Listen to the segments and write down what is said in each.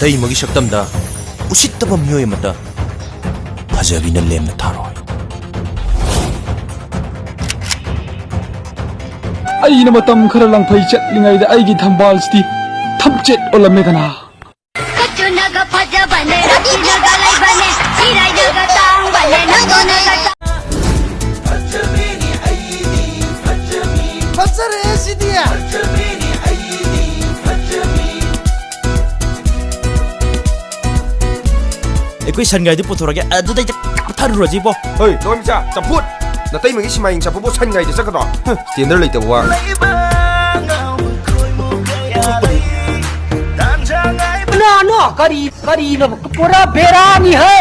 나태이먹이 샥담다 우시따바 미호의 맞다 파자비는 렘나 타로이 ꯑꯩꯅ ꯃꯇꯝ ꯈꯔ ꯂꯪꯐꯩ ꯆꯠꯂꯤꯉꯩꯗ ꯑꯩꯒꯤ ꯊꯝꯕꯥꯜꯁꯤꯗꯤ ꯊꯝꯆꯦꯠ ꯑꯣꯜꯂꯝꯃꯦꯗꯅ ꯀꯆꯨꯅꯒ ꯐꯖꯕꯅꯦ ꯔꯥꯁꯤꯅꯒ ꯂꯩꯕꯅꯦ ꯏꯔꯥꯏꯅꯒ ꯇꯥꯡꯕꯅꯦ ꯅꯪꯗꯣꯅꯒ ꯐꯖꯕꯤꯅꯤ ꯑꯩꯗꯤ ꯐꯖꯕꯤ ꯐꯖꯔꯦ ꯁꯤꯗꯤ ꯐꯖꯕꯤꯅꯤ ꯑꯩꯗꯤ ꯐꯖꯕꯤ ꯑꯩꯈꯣꯏ ꯁꯟꯒꯥꯏꯗꯨ ꯄꯨꯊꯣꯔꯛꯑꯒꯦ ꯑꯗꯨꯗꯩꯗ ꯀꯥꯞꯊꯔꯨꯔꯁꯤꯕꯣ ꯍꯣꯏ ꯅꯣꯏꯃꯆꯥ ꯆꯝꯐꯨꯠ 나태이먹이 시마잉 잡보고 산가이드 섞어도 스탠더를 있다고 와 नो करी पूरा बेरानी है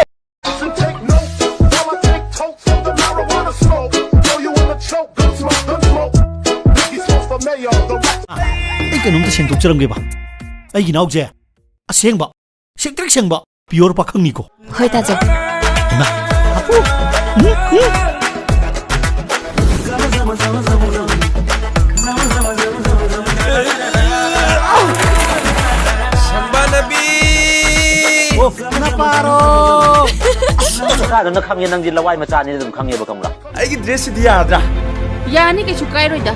ꯑꯩ ꯀꯩꯅꯣꯝꯇ ꯁꯦꯡꯗꯣꯛꯆꯔꯝꯒꯦ ꯕꯥ ꯑꯩꯒꯤ ꯅꯥꯎꯁꯦ ꯑꯁꯦꯡꯕ ꯁꯦꯡꯇ꯭ꯔꯤꯛ ꯁꯦꯡꯕ ꯄꯤꯌꯣꯔ ꯄꯥꯈꯪꯅꯤꯀꯣ ꯍꯣꯏ ꯇꯥꯖꯧ ꯏꯃꯥ ꯍꯥꯄꯨ 나빠로 ꯅꯪꯅ ꯈꯪꯉꯦ ꯅꯪꯗꯤ ꯂꯋꯥꯏ ꯃꯆꯥꯅꯤ ꯑꯗꯨꯝ ꯈꯪꯉꯦꯕ ꯈꯪꯕ꯭ꯔꯥ 아이기 드레스디 야드라 야니 ꯀꯩꯁꯨ ꯀꯥꯏꯔꯣꯏꯗ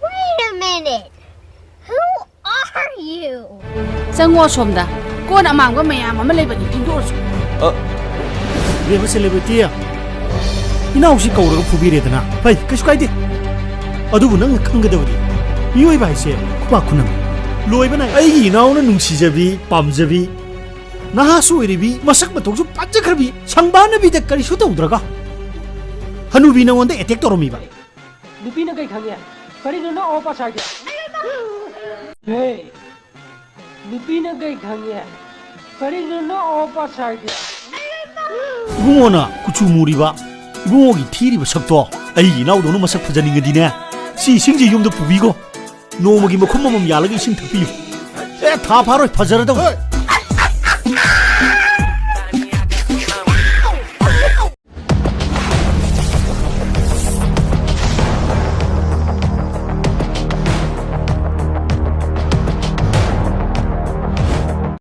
Wait a minute. Who are you? ꯆꯪꯉꯣ ꯁꯣꯝꯗ ꯀꯣꯟ ꯑꯃꯥꯡꯕ ꯃꯌꯥꯝ ꯑꯃ ꯂꯩꯕꯅꯤ ꯐꯦꯡꯗꯣꯛꯑꯁꯨ ꯔꯦꯕ ꯁꯦꯂꯦꯕ꯭ꯔꯤꯇꯤ ꯏꯅꯥꯎꯁꯤ ꯀꯧꯔꯒ ꯐꯨꯕꯤꯔꯦꯗꯅ ꯐꯩ ꯀꯩꯁꯨ ꯀꯥꯏꯗꯦ ꯑꯗꯨꯕꯨ ꯅꯪꯅ ꯈꯪꯒꯗꯕꯗꯤ ꯃꯤꯑꯣꯏꯕ ꯍꯥꯏꯁꯦ ꯈꯨꯄꯥꯛ ꯈꯨꯅꯝ ꯂꯣꯏꯕ ꯅꯥꯏ ꯑꯩꯒꯤ ꯏꯅꯥꯎꯅ ꯅꯨꯡꯁꯤꯖꯕꯤ ꯄꯥꯝꯖꯕꯤ ꯅꯍꯥꯁꯨ ꯑꯣꯏꯔꯤꯕꯤ ꯃꯁꯛ ꯃꯇꯧꯁꯨ ꯐꯖꯈ꯭ꯔꯕꯤ ꯁꯪꯕꯥꯅꯕꯤꯗ ꯀꯔꯤꯁꯨ ꯇꯧꯗ꯭ꯔꯒ ꯍꯅꯨꯕꯤ ꯅꯉꯣꯟꯗ ꯑꯦꯇꯦꯛ ꯇꯧꯔꯝꯃꯤꯕ नुपीना कई खंगे करीनो ना ओपा सागे हे नुपीना कई खंगे करीनो ना ओपा सागे 이봉호나 구추 무리바 이봉호기 티리바 석도 아이 나우도는 마삭 부자닝거디네 시 싱지 용도 부비고 노목이 뭐 콧몸 야르기 싱 특비요 에 다 바로 파자르다고